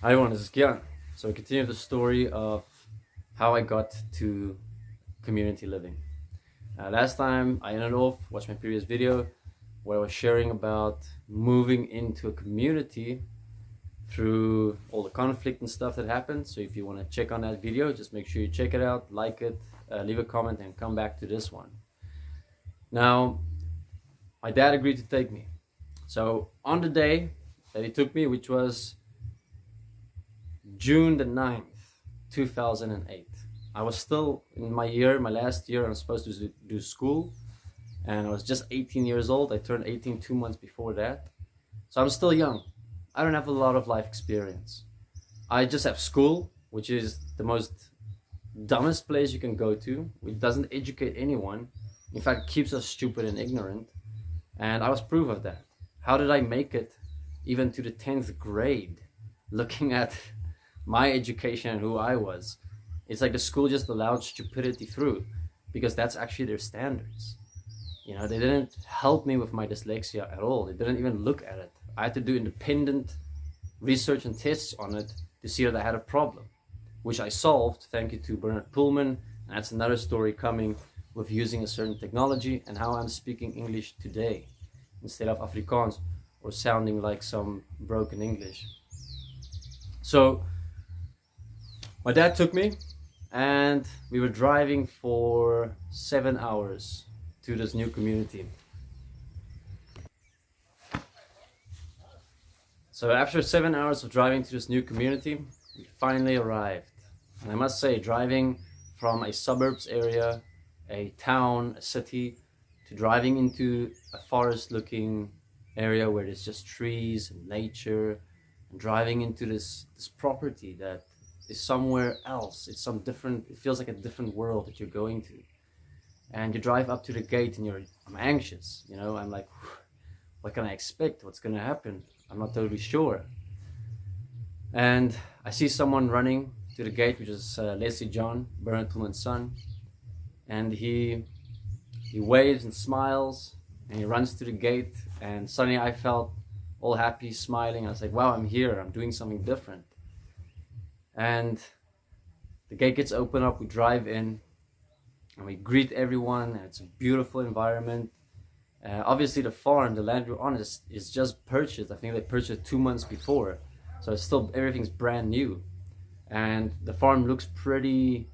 Hi everyone, this is Gian. So we continue the story of how I got to community living. Last time I ended off, watched my previous video where I was sharing about moving into a community through all the conflict and stuff that happened. So if you want to check on that video, just make sure you check it out, like it, leave a comment and come back to this one. Now, my dad agreed to take me. So on the day that he took me, which was June the 9th, 2008. I was still in my last year. I'm supposed to do school, and I was just 18 years old. I turned 18 2 months before that. So I'm still young. I don't have a lot of life experience. I just have school, which is the most dumbest place you can go to, which doesn't educate anyone. In fact, keeps us stupid and ignorant. And I was proof of that. How did I make it even to the 10th grade? Looking at my education and who I was, it's like the school just allowed stupidity through because that's actually their standards. They didn't help me with my dyslexia at all. They didn't even look at it. I had to do independent research and tests on it to see that I had a problem, which I solved thank you to Bernard Pullman. And that's another story coming with using a certain technology and how I'm speaking English today instead of Afrikaans or sounding like some broken English. So my dad took me and we were driving for 7 hours to this new community. So after 7 hours of driving to this new community, we finally arrived. And I must say, driving from a suburbs area, a town, a city, to driving into a forest looking area where there's just trees and nature, and driving into this property that is somewhere else. It's it feels like a different world that you're going to. And you drive up to the gate and I'm anxious, I'm like, what can I expect? What's gonna happen? I'm not totally sure. And I see someone running to the gate, which is Leslie John, Bernard Pullman's son. And he waves and smiles and he runs to the gate, and suddenly I felt all happy, smiling. I was like, wow, I'm here, I'm doing something different. And the gate gets opened up, we drive in, and we greet everyone, and it's a beautiful environment. Obviously the farm, the land we're on is just purchased. I think they purchased 2 months before. So it's still, everything's brand new. And the farm looks pretty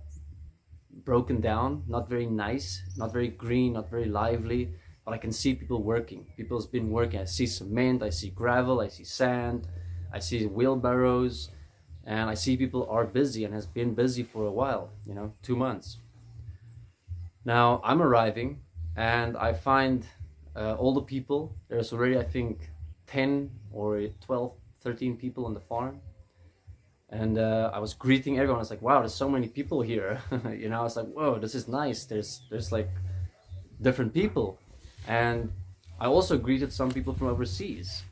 broken down, not very nice, not very green, not very lively. But I can see people working. People's been working. I see cement, I see gravel, I see sand, I see wheelbarrows. And I see people are busy and has been busy for a while, 2 months. Now I'm arriving and I find all the people. There's already, I think, 10 or 12, 13 people on the farm. And I was greeting everyone. I was like, wow, there's so many people here. I was like, whoa, this is nice. There's like different people. And I also greeted some people from overseas,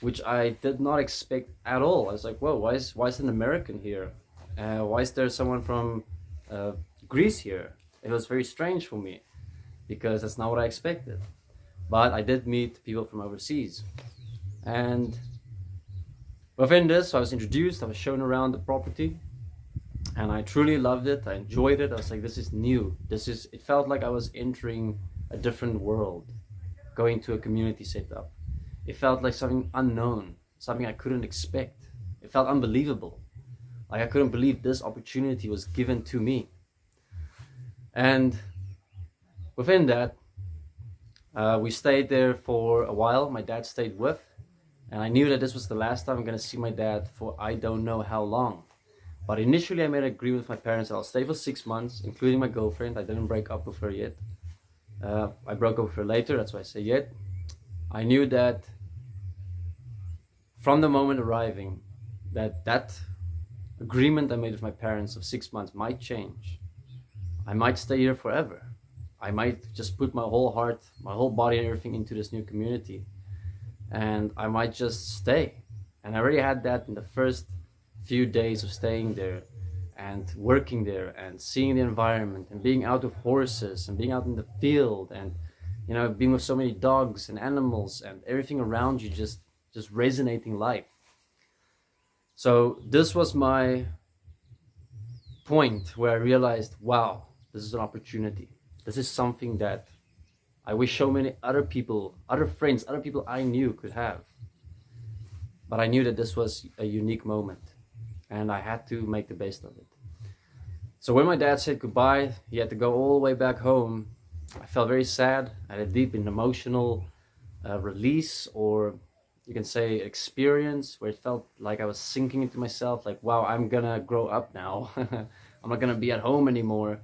which I did not expect at all. I was like, whoa, why is an American here? Why is there someone from Greece here? It was very strange for me because that's not what I expected. But I did meet people from overseas. And within this, I was introduced, I was shown around the property, and I truly loved it. I enjoyed it. I was like, this is new. It felt like I was entering a different world, going to a community setup. It felt like something unknown, something I couldn't expect. It felt unbelievable. Like I couldn't believe this opportunity was given to me. And within that, we stayed there for a while. My dad stayed with, and I knew that this was the last time I'm going to see my dad for I don't know how long. But initially I made an agreement with my parents that I'll stay for 6 months, including my girlfriend. I didn't break up with her yet. I broke up with her later, that's why I say yet. I knew that from the moment arriving, that agreement I made with my parents of 6 months might change. I might stay here forever. I might just put my whole heart, my whole body and everything into this new community. And I might just stay. And I already had that in the first few days of staying there and working there and seeing the environment and being out with horses and being out in the field and being with so many dogs and animals and everything around you just resonating life. So this was my point where I realized, wow, this is an opportunity. This is something that I wish so many other people, other friends, other people I knew could have. But I knew that this was a unique moment and I had to make the best of it. So when my dad said goodbye, he had to go all the way back home. I felt very sad. I had a deep and emotional release, or you can say experience, where it felt like I was sinking into myself, like, wow, I'm gonna grow up now. I'm not gonna be at home anymore.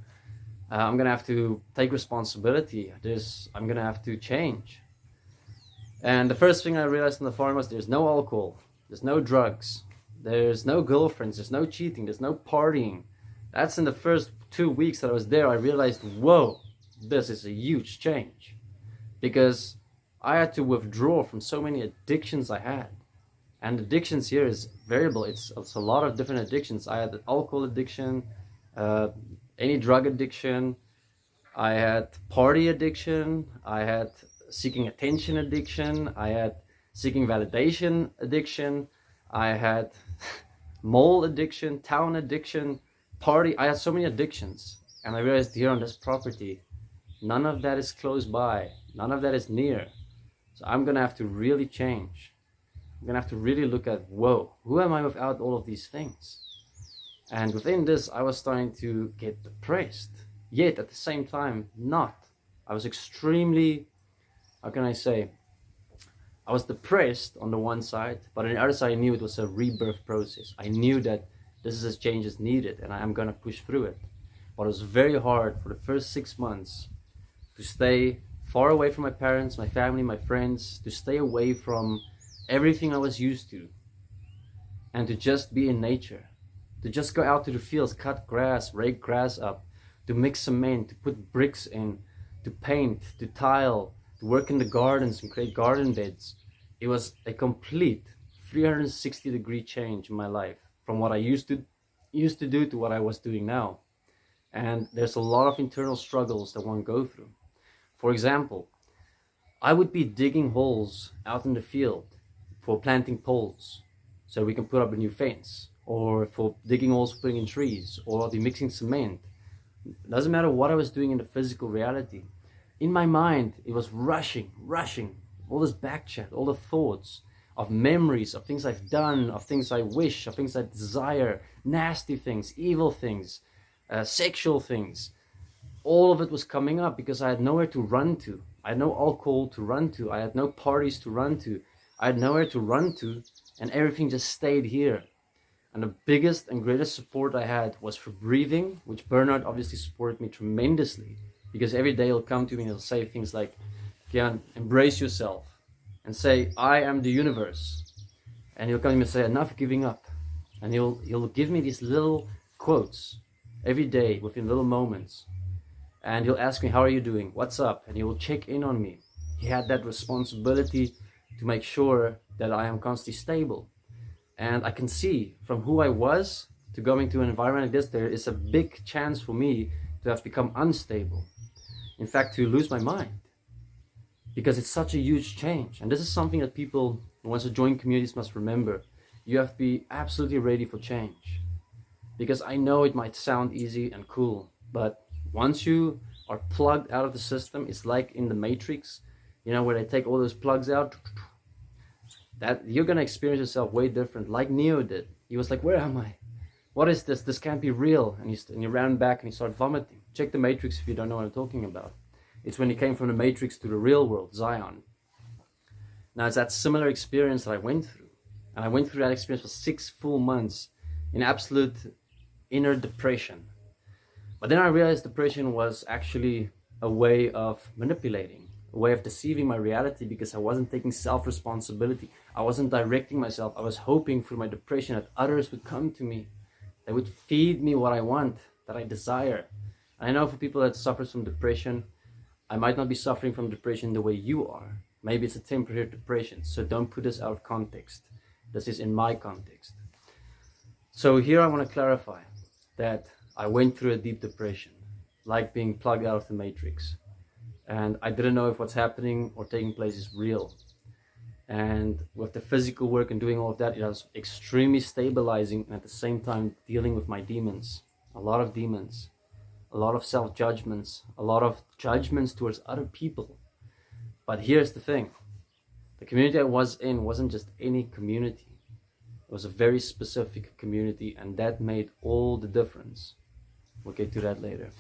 I'm gonna have to take responsibility. I'm gonna have to change. And the first thing I realized on the farm was there's no alcohol, there's no drugs, there's no girlfriends, there's no cheating, there's no partying. That's in the first 2 weeks that I was there. I realized, whoa, this is a huge change, because I had to withdraw from so many addictions I had. And addictions here is variable. It's a lot of different addictions. I had alcohol addiction, any drug addiction. I had party addiction. I had seeking attention addiction. I had seeking validation addiction. I had mall addiction, town addiction, party. I had so many addictions. And I realized here on this property, none of that is close by. None of that is near. So I'm going to have to really change. I'm going to have to really look at, whoa, who am I without all of these things? And within this, I was starting to get depressed. Yet at the same time, not. I was extremely, how can I say? I was depressed on the one side, but on the other side, I knew it was a rebirth process. I knew that this is a change is needed and I'm going to push through it. But it was very hard for the first 6 months to stay far away from my parents, my family, my friends, to stay away from everything I was used to, and to just be in nature, to just go out to the fields, cut grass, rake grass up, to mix cement, to put bricks in, to paint, to tile, to work in the gardens and create garden beds. It was a complete 360-degree change in my life from what I used to do to what I was doing now. And there's a lot of internal struggles that one go through. For example, I would be digging holes out in the field for planting poles so we can put up a new fence, or for digging holes for putting in trees, or I'll be mixing cement. It doesn't matter what I was doing in the physical reality. In my mind, it was rushing, all this backchat, all the thoughts of memories, of things I've done, of things I wish, of things I desire, nasty things, evil things, sexual things. All of it was coming up because I had nowhere to run to. I had no alcohol to run to. I had no parties to run to. I had nowhere to run to, and everything just stayed here. And the biggest and greatest support I had was for breathing, which Bernard obviously supported me tremendously, because every day he'll come to me and he'll say things like, Gian, embrace yourself, and say, I am the universe. And he'll come to me and say, enough giving up. And he'll give me these little quotes every day within little moments. And he'll ask me, how are you doing? What's up? And he will check in on me. He had that responsibility to make sure that I am constantly stable. And I can see from who I was to going to an environment like this, there is a big chance for me to have become unstable. In fact, to lose my mind. Because it's such a huge change. And this is something that people who want to join communities must remember. You have to be absolutely ready for change. Because I know it might sound easy and cool, but once you are plugged out of the system, it's like in the Matrix, where they take all those plugs out, that you're going to experience yourself way different, like Neo did. He was like, where am I? What is this? This can't be real. And he ran back and he started vomiting. Check the Matrix if you don't know what I'm talking about. It's when he came from the Matrix to the real world, Zion. Now, it's that similar experience that I went through. And I went through that experience for 6 full months in absolute inner depression. But then I realized depression was actually a way of manipulating, a way of deceiving my reality, because I wasn't taking self-responsibility. I wasn't directing myself. I was hoping through my depression that others would come to me. They would feed me what I want, that I desire. I know for people that suffer from depression, I might not be suffering from depression the way you are. Maybe it's a temporary depression, so don't put this out of context. This is in my context. So here I want to clarify that I went through a deep depression, like being plugged out of the Matrix. And I didn't know if what's happening or taking place is real. And with the physical work and doing all of that, it was extremely stabilizing, and at the same time dealing with my demons. A lot of demons, a lot of self-judgments, a lot of judgments towards other people. But here's the thing. The community I was in wasn't just any community. It was a very specific community, and that made all the difference. We'll get to that later.